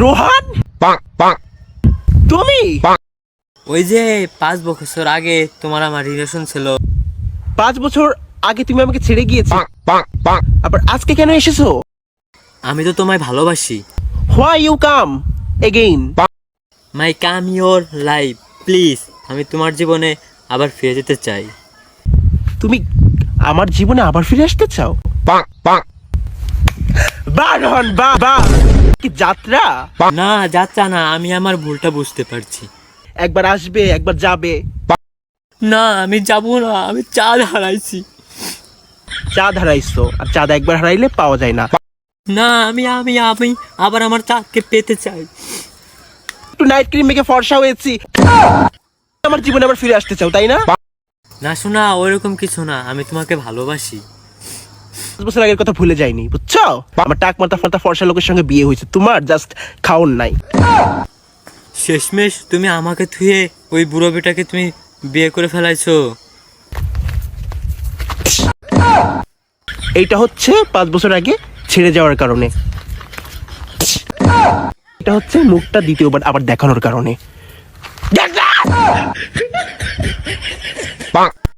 রোহান, তুমি? ওই যে 5 বছর আগে তোমার আমার রিলেশন ছিল। 5 বছর আগে তুমি আমাকে ছেড়ে গিয়েছো, আবার আজকে কেন এসেছো? আমি তো তোমায় ভালোবাসি। Why you come again? My come your life please. আমি তোমার জীবনে আবার ফিরে যেতে চাই। তুমি আমার জীবনে আবার ফিরে আসতে চাও? বাহ রোহন, বাহ বাহ, কি যাত্রা! না যাচ্ছা না, আমি আমার ভুলটা বুঝতে পারছি। একবার আসবে, একবার যাবে। না আমি যাব না, আমি চাঁদ হারাইছি। চাঁদ হারাইছো, আর চাঁদ একবার হারাইলে পাওয়া যায় না। না আমি আমি আমি আবার আমার চাঁদকে পেতে চাই। একটু নাইট ক্রিম মেখে ফর্সা হয়েছি, আমার জীবনে আবার ফিরে আসতে চাও, তাই না? না শোনা, ওইরকম কিছু না, আমি তোমাকে ভালোবাসি। 5 বছর আগের কথা ভুলে যাইনি, বুঝছো? আমার টাক মাথা ফাতা ফর্সা লোকের সঙ্গে বিয়ে হয়েছে, তোমার জাস্ট খাওন নাই। শেষমেশ তুমি আমাকে থুয়ে ওই বুড়ো বেটাকে তুমি বিয়ে করে ফেলাইছো। এইটা হচ্ছে 5 বছর আগে ছেড়ে যাওয়ার কারণে, এটা হচ্ছে মুখটা দ্বিতীয়বার আবার দেখানোর কারণে।